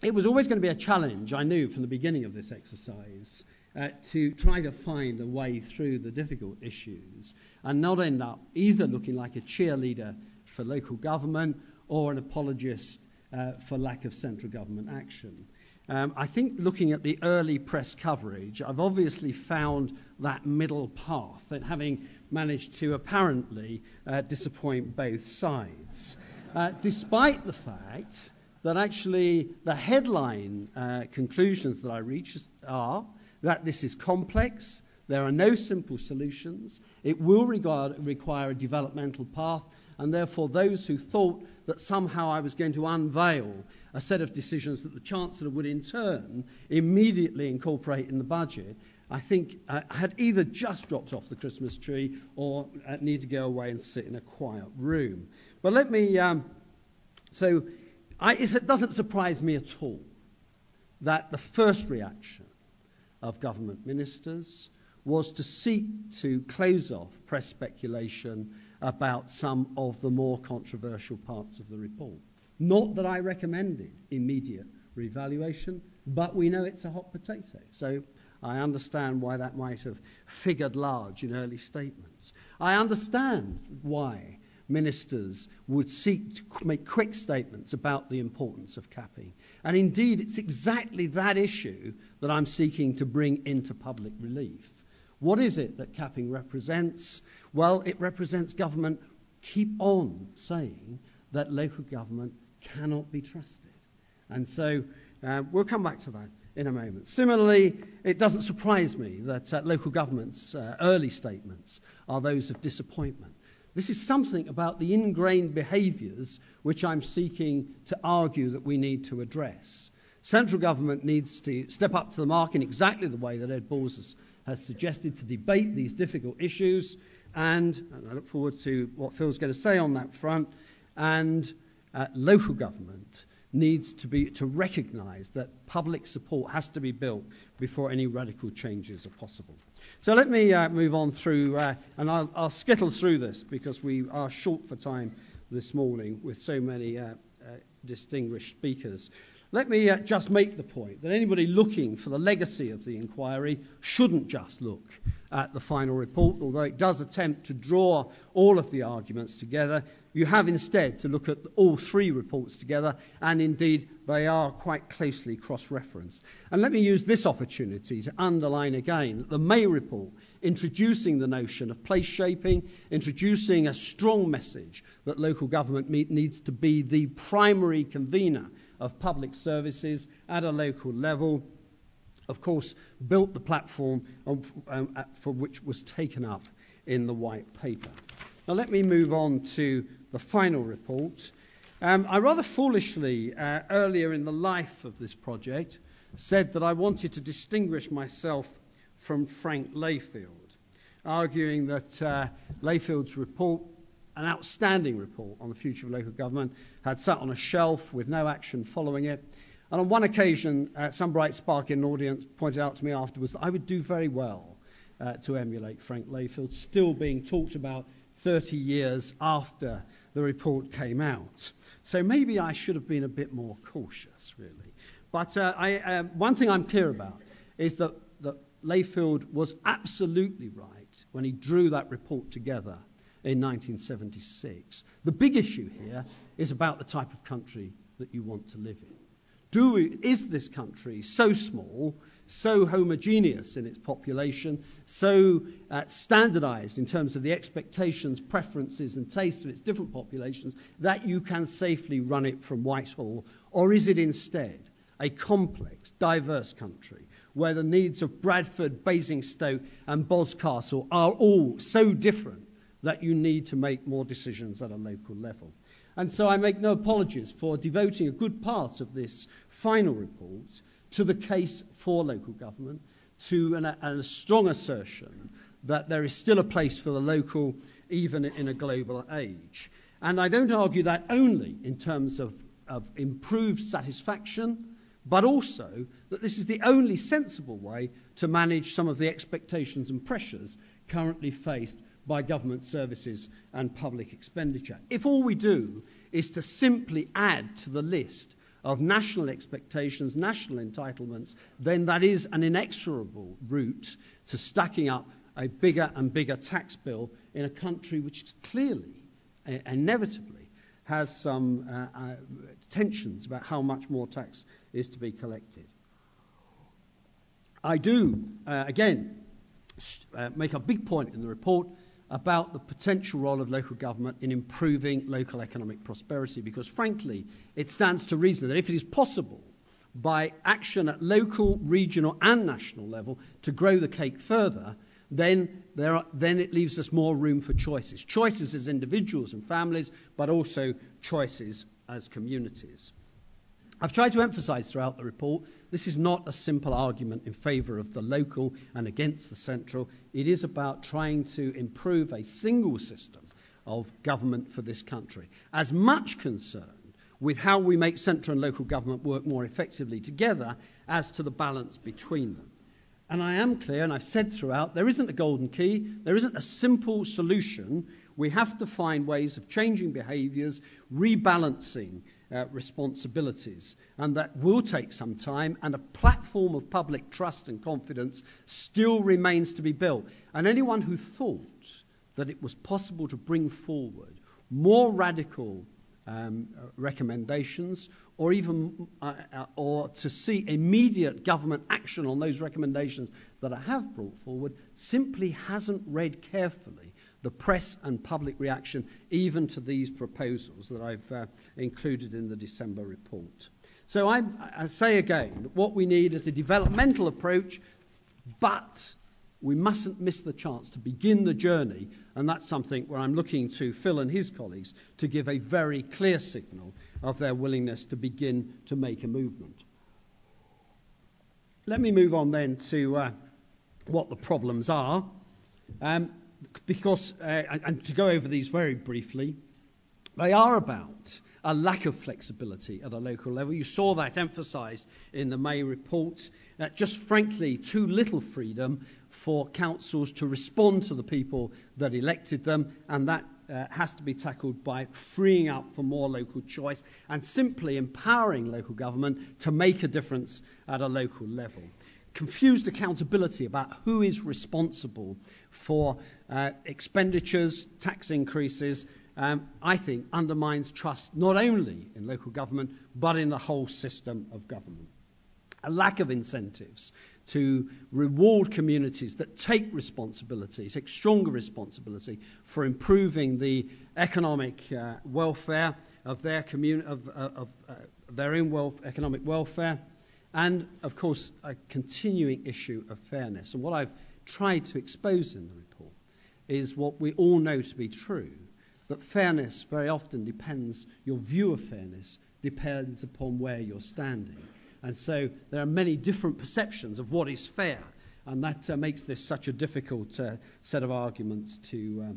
it was always going to be a challenge, I knew from the beginning of this exercise, to try to find a way through the difficult issues and not end up either looking like a cheerleader for local government or an apologist for lack of central government action. I think looking at the early press coverage, I've obviously found that middle path, that having managed to apparently disappoint both sides, despite the fact that actually the headline conclusions that I reach are that this is complex, there are no simple solutions, it will require a developmental path, and therefore those who thought that somehow I was going to unveil a set of decisions that the Chancellor would in turn immediately incorporate in the budget, I think had either just dropped off the Christmas tree or need to go away and sit in a quiet room. But let me... it doesn't surprise me at all that the first reaction of government ministers was to seek to close off press speculation about some of the more controversial parts of the report. Not that I recommended immediate revaluation, but we know it's a hot potato. So I understand why that might have figured large in early statements. I understand why ministers would seek to make quick statements about the importance of capping. And indeed, it's exactly that issue that I'm seeking to bring into public relief. What is it that capping represents? Well, it represents government keep on saying that local government cannot be trusted. And so we'll come back to that in a moment. Similarly, it doesn't surprise me that local government's early statements are those of disappointment. This is something about the ingrained behaviours which I'm seeking to argue that we need to address. Central government needs to step up to the mark in exactly the way that Ed Balls has suggested, to debate these difficult issues, and I look forward to what Phil's going to say on that front, and local government needs to recognise that public support has to be built before any radical changes are possible. So let me move on through, and I'll skittle through this because we are short for time this morning with so many distinguished speakers. Let me just make the point that anybody looking for the legacy of the inquiry shouldn't just look at the final report, although it does attempt to draw all of the arguments together. You have instead to look at all three reports together, and indeed they are quite closely cross-referenced. And let me use this opportunity to underline again that the May report, introducing the notion of place shaping, introducing a strong message that local government needs to be the primary convener of public services at a local level, of course, built the platform for which was taken up in the white paper. Now let me move on to the final report. I rather foolishly, earlier in the life of this project, said that I wanted to distinguish myself from Frank Layfield, arguing that Layfield's report, an outstanding report on the future of local government, had sat on a shelf with no action following it. And on one occasion, some bright spark in an audience pointed out to me afterwards that I would do very well to emulate Frank Layfield, still being talked about 30 years after the report came out. So maybe I should have been a bit more cautious, really. But one thing I'm clear about is that Layfield was absolutely right when he drew that report together in 1976. The big issue here is about the type of country that you want to live in. Is this country so small, so homogeneous in its population, so standardised in terms of the expectations, preferences and tastes of its different populations, that you can safely run it from Whitehall? Or is it instead a complex, diverse country where the needs of Bradford, Basingstoke and Boscastle are all so different that you need to make more decisions at a local level? And so I make no apologies for devoting a good part of this final report to the case for local government, to a strong assertion that there is still a place for the local, even in a global age. And I don't argue that only in terms of improved satisfaction, but also that this is the only sensible way to manage some of the expectations and pressures currently faced by government services and public expenditure. If all we do is to simply add to the list of national expectations, national entitlements, then that is an inexorable route to stacking up a bigger and bigger tax bill in a country which clearly, inevitably, has some tensions about how much more tax is to be collected. I do, again, make a big point in the report about the potential role of local government in improving local economic prosperity, because frankly it stands to reason that if it is possible by action at local, regional and national level to grow the cake further, then it leaves us more room for choices as individuals and families, but also choices as communities. I've tried to emphasise throughout the report, this is not a simple argument in favour of the local and against the central. It is about trying to improve a single system of government for this country. As much concerned with how we make central and local government work more effectively together as to the balance between them. And I am clear, and I've said throughout, there isn't a golden key, there isn't a simple solution. We have to find ways of changing behaviours, rebalancing responsibilities, and that will take some time, and a platform of public trust and confidence still remains to be built. And anyone who thought that it was possible to bring forward more radical recommendations, or even or to see immediate government action on those recommendations that I have brought forward, simply hasn't read carefully the press and public reaction even to these proposals that I've included in the December report. So I say again, what we need is a developmental approach, but we mustn't miss the chance to begin the journey, and that's something where I'm looking to Phil and his colleagues to give a very clear signal of their willingness to begin to make a movement. Let me move on then to what the problems are, because, and to go over these very briefly, they are about a lack of flexibility at a local level. You saw that emphasised in the May report. Just frankly, too little freedom for councils to respond to the people that elected them, and that has to be tackled by freeing up for more local choice and simply empowering local government to make a difference at a local level. Confused accountability about who is responsible for expenditures, tax increases, I think undermines trust not only in local government but in the whole system of government. A lack of incentives to reward communities that take responsibility, take stronger responsibility for improving the economic welfare of their community, of their own economic welfare, and of course a continuing issue of fairness. And what I've tried to expose in the report is what we all know to be true, that fairness very often depends, your view of fairness depends upon where you're standing. And so there are many different perceptions of what is fair, and that makes this such a difficult set of arguments to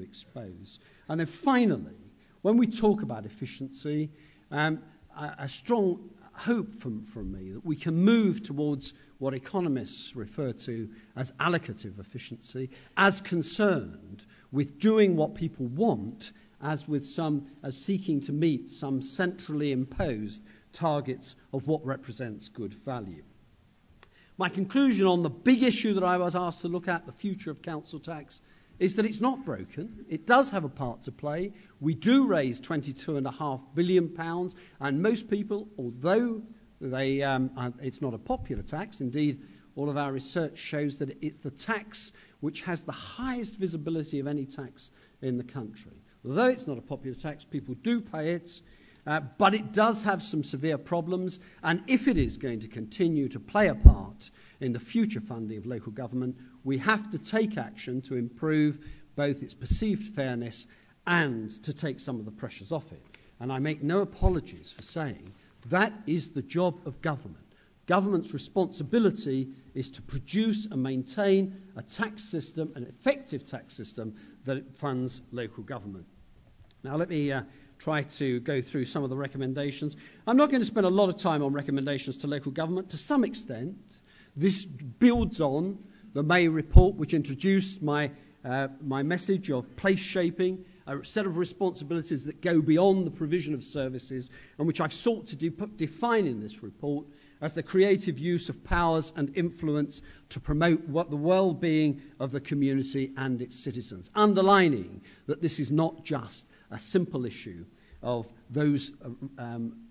expose. And then finally, when we talk about efficiency, a strong hope from me that we can move towards what economists refer to as allocative efficiency, as concerned with doing what people want, as seeking to meet some centrally imposed targets of what represents good value. My conclusion on the big issue that I was asked to look at, the future of council tax, is that it's not broken. It does have a part to play. We do raise £22.5 billion, and most people, although it's not a popular tax, indeed all of our research shows that it's the tax which has the highest visibility of any tax in the country. Although it's not a popular tax, people do pay it, but it does have some severe problems, and if it is going to continue to play a part in the future funding of local government, we have to take action to improve both its perceived fairness and to take some of the pressures off it. And I make no apologies for saying that is the job of government. Government's responsibility is to produce and maintain a tax system, an effective tax system that funds local government. Now let me try to go through some of the recommendations. I'm not going to spend a lot of time on recommendations to local government. To some extent, this builds on the May report, which introduced my message of place shaping a set of responsibilities that go beyond the provision of services, and which I've sought to define in this report as the creative use of powers and influence to promote the well-being of the community and its citizens, underlining that this is not just a simple issue of those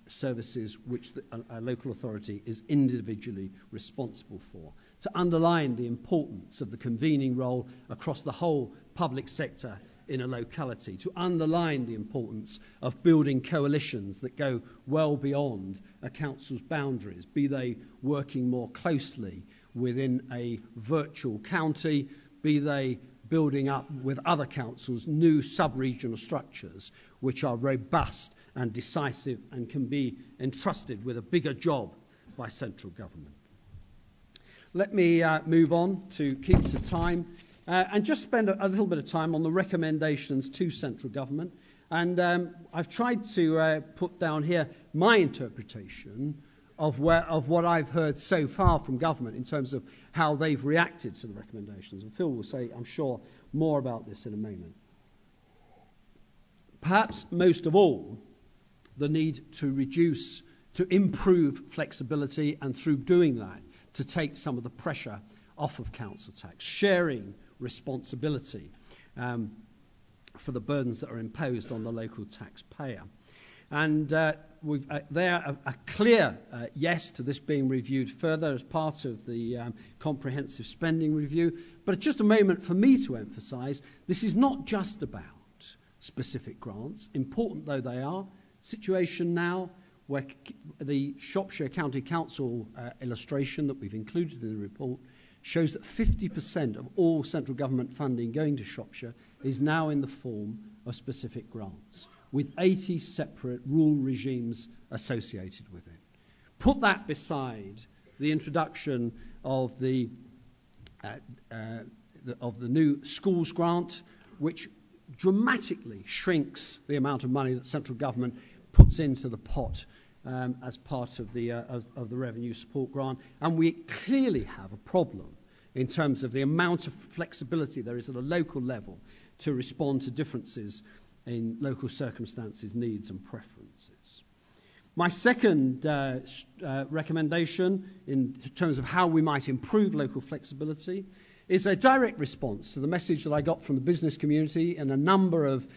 services which a local authority is individually responsible for, to underline the importance of the convening role across the whole public sector in a locality, to underline the importance of building coalitions that go well beyond a council's boundaries, be they working more closely within a virtual county, be they building up with other councils new sub-regional structures which are robust and decisive and can be entrusted with a bigger job by central government. Let me move on to keep to time and just spend a little bit of time on the recommendations to central government. And I've tried to put down here my interpretation of what I've heard so far from government in terms of how they've reacted to the recommendations. And Phil will say, I'm sure, more about this in a moment. Perhaps most of all, the need to improve flexibility, and through doing that, to take some of the pressure off of council tax, sharing responsibility for the burdens that are imposed on the local taxpayer. And there a clear yes to this being reviewed further as part of the comprehensive spending review. But just a moment for me to emphasise, this is not just about specific grants, important though they are. Situation now where the Shropshire County Council illustration that we've included in the report shows that 50% of all central government funding going to Shropshire is now in the form of specific grants, with 80 separate rule regimes associated with it. Put that beside the introduction of the new schools grant, which dramatically shrinks the amount of money that central government puts into the pot as part of the revenue support grant, and we clearly have a problem in terms of the amount of flexibility there is at a local level to respond to differences in local circumstances, needs and preferences. My second recommendation in terms of how we might improve local flexibility is a direct response to the message that I got from the business community in a number of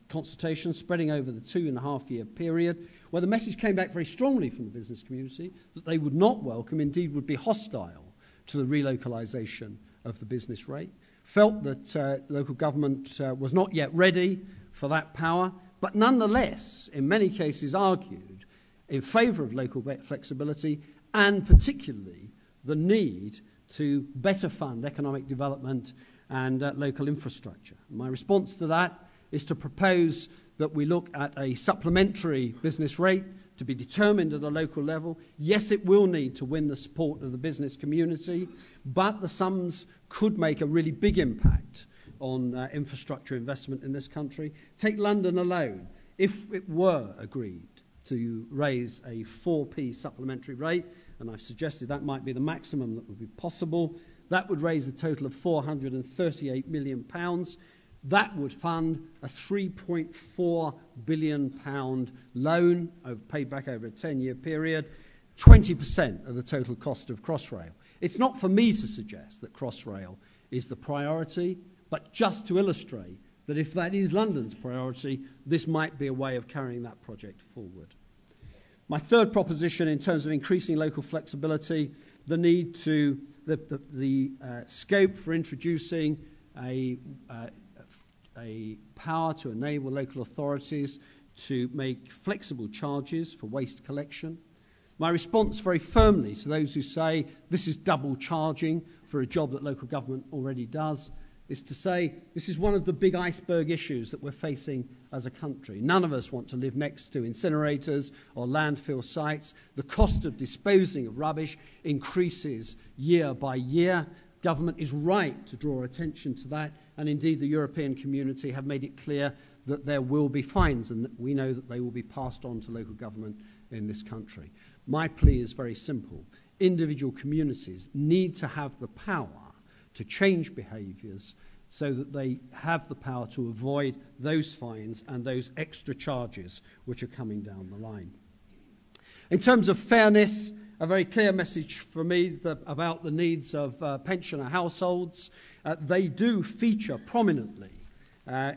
consultations spreading over the 2.5-year period, where the message came back very strongly from the business community that they would not welcome, indeed would be hostile to the relocalisation of the business rate, felt that local government was not yet ready for that power, but nonetheless, in many cases, argued in favour of local flexibility, and particularly the need to better fund economic development and local infrastructure. My response to that is to propose that we look at a supplementary business rate to be determined at a local level. Yes, it will need to win the support of the business community, but the sums could make a really big impact on infrastructure investment in this country. Take London alone. If it were agreed to raise a 4p supplementary rate, and I've suggested that might be the maximum that would be possible, that would raise a total of £438 million. That would fund a £3.4 billion loan paid back over a 10-year period, 20% of the total cost of Crossrail. It's not for me to suggest that Crossrail is the priority, but just to illustrate that if that is London's priority, this might be a way of carrying that project forward. My third proposition in terms of increasing local flexibility, the need to, the scope for introducing a power to enable local authorities to make flexible charges for waste collection. My response very firmly to those who say this is double charging for a job that local government already does is to say this is one of the big iceberg issues that we're facing as a country. None of us want to live next to incinerators or landfill sites. The cost of disposing of rubbish increases year by year. Government is right to draw attention to that, and indeed the European community have made it clear that there will be fines, and that we know that they will be passed on to local government in this country. My plea is very simple. Individual communities need to have the power to change behaviours so that they have the power to avoid those fines and those extra charges which are coming down the line. In terms of fairness, a very clear message for me about the needs of pensioner households. They do feature prominently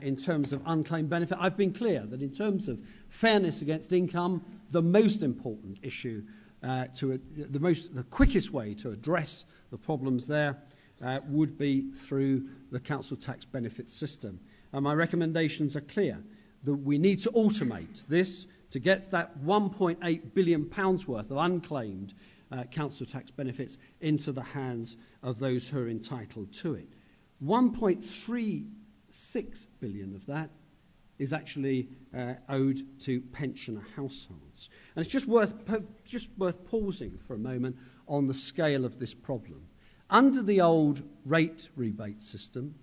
in terms of unclaimed benefit. I've been clear that in terms of fairness against income, the most important issue, the quickest way to address the problems there would be through the council tax benefit system. And my recommendations are clear, that we need to automate this to get that £1.8 billion worth of unclaimed council tax benefits into the hands of those who are entitled to it. 1.36 billion of that is actually owed to pensioner households. And it's just worth pausing for a moment on the scale of this problem. Under the old rate rebate system,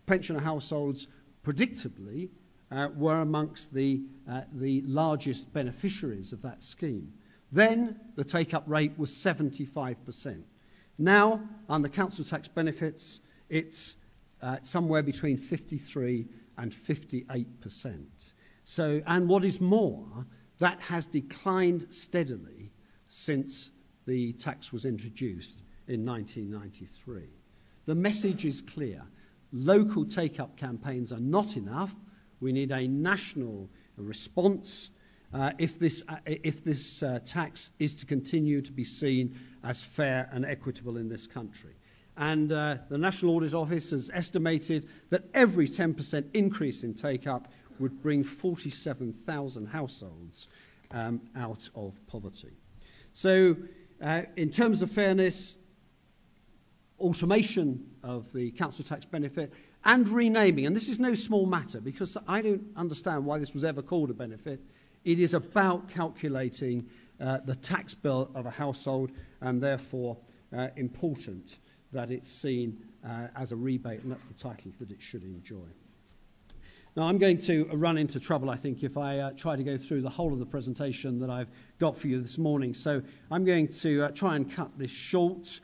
pensioner households predictably were amongst the largest beneficiaries of that scheme. Then the take-up rate was 75%. Now, under council tax benefits, it's somewhere between 53 and 58%. So, and what is more, that has declined steadily since the tax was introduced in 1993. The message is clear. Local take-up campaigns are not enough. We need a national response if this tax is to continue to be seen as fair and equitable in this country. And the National Audit Office has estimated that every 10% increase in take-up would bring 47,000 households out of poverty. So in terms of fairness, automation of the council tax benefit and renaming, and this is no small matter because I don't understand why this was ever called a benefit. It is about calculating the tax bill of a household, and therefore important that it's seen as a rebate, and that's the title that it should enjoy. Now, I'm going to run into trouble, I think, if I try to go through the whole of the presentation that I've got for you this morning. So I'm going to try and cut this short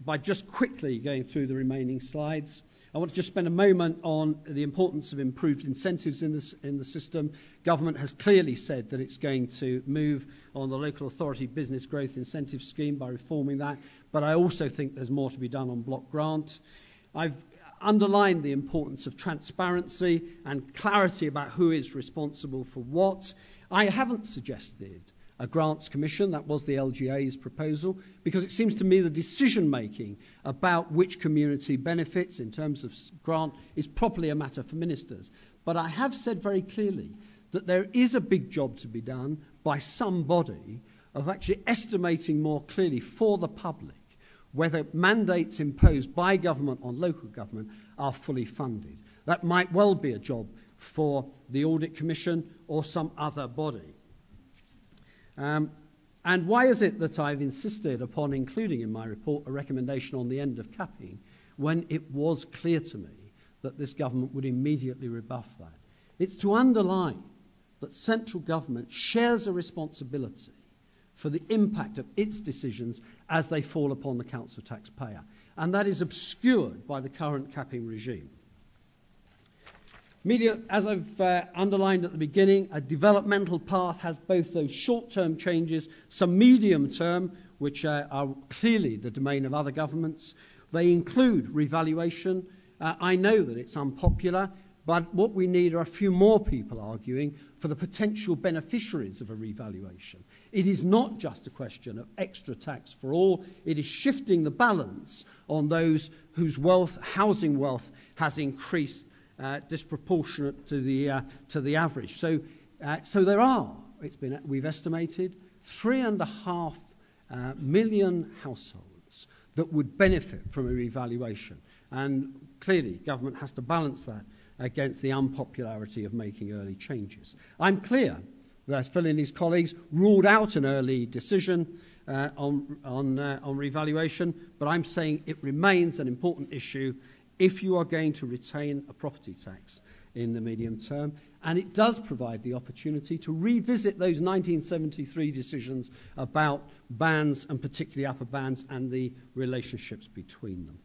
by just quickly going through the remaining slides. I want to just spend a moment on the importance of improved incentives in the system. Government has clearly said that it's going to move on the local authority business growth incentive scheme by reforming that, but I also think there's more to be done on block grant. I've underlined the importance of transparency and clarity about who is responsible for what. I haven't suggested a grants commission. That was the LGA's proposal, because it seems to me the decision-making about which community benefits in terms of grant is properly a matter for ministers. But I have said very clearly that there is a big job to be done by somebody of actually estimating more clearly for the public whether mandates imposed by government on local government are fully funded. That might well be a job for the Audit Commission or some other body. And why is it that I've insisted upon including in my report a recommendation on the end of capping when it was clear to me that this government would immediately rebuff that? It's to underline that central government shares a responsibility for the impact of its decisions as they fall upon the council taxpayer. And that is obscured by the current capping regime. As I've underlined at the beginning, a developmental path has both those short-term changes, some medium-term, which are clearly the domain of other governments. They include revaluation. I know that it's unpopular, but what we need are a few more people arguing for the potential beneficiaries of a revaluation. It is not just a question of extra tax for all. It is shifting the balance on those whose housing wealth has increased disproportionate to the average. So there are, we've estimated, 3.5 million households that would benefit from a revaluation. And clearly, government has to balance that against the unpopularity of making early changes. I'm clear that Phil and his colleagues ruled out an early decision on revaluation, but I'm saying it remains an important issue if you are going to retain a property tax in the medium term. And it does provide the opportunity to revisit those 1973 decisions about bands, and particularly upper bands, and the relationships between them.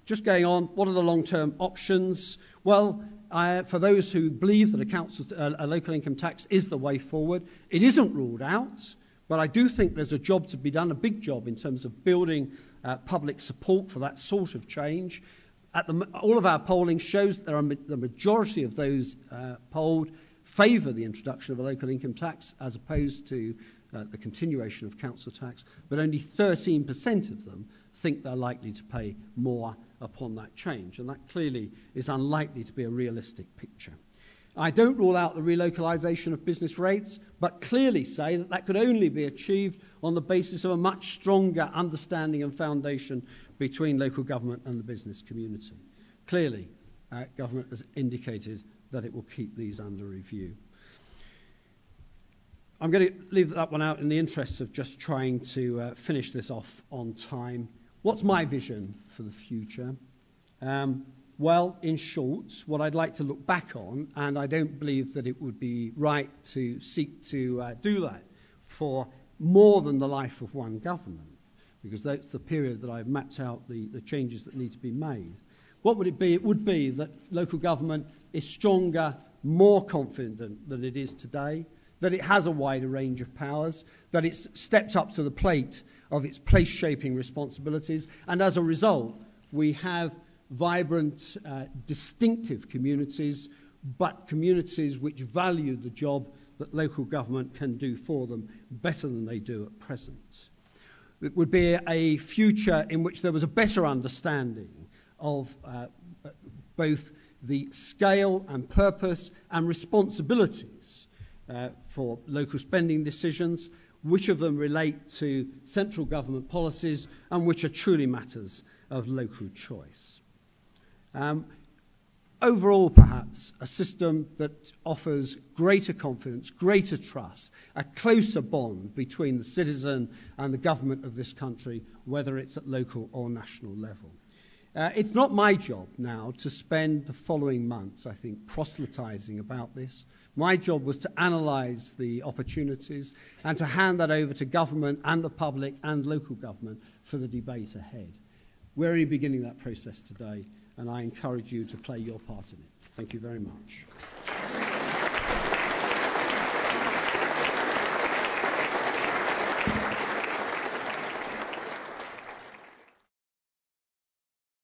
Just going on, what are the long-term options? Well, for those who believe that a local income tax is the way forward, it isn't ruled out, but I do think there's a job to be done, a big job in terms of building public support for that sort of change. All of our polling shows that the majority of those polled favour the introduction of a local income tax as opposed to the continuation of council tax, but only 13% of them think they're likely to pay more upon that change, and that clearly is unlikely to be a realistic picture. I don't rule out the relocalisation of business rates, but clearly say that could only be achieved on the basis of a much stronger understanding and foundation between local government and the business community. Clearly, government has indicated that it will keep these under review. I'm going to leave that one out in the interest of just trying to finish this off on time. What's my vision for the future? Well, in short, what I'd like to look back on, and I don't believe that it would be right to seek to do that for more than the life of one government, because that's the period that I've mapped out the changes that need to be made. What would it be? It would be that local government is stronger, more confident than it is today, that it has a wider range of powers, that it's stepped up to the plate of its place-shaping responsibilities, and as a result, we have vibrant, distinctive communities, but communities which value the job that local government can do for them better than they do at present. It would be a future in which there was a better understanding of both the scale and purpose and responsibilities for local spending decisions, which of them relate to central government policies and which are truly matters of local choice. Overall, perhaps, a system that offers greater confidence, greater trust, a closer bond between the citizen and the government of this country, whether it's at local or national level. It's not my job now to spend the following months, I think, proselytising about this. My job was to analyse the opportunities and to hand that over to government and the public and local government for the debate ahead. We're only beginning that process today, and I encourage you to play your part in it. Thank you very much.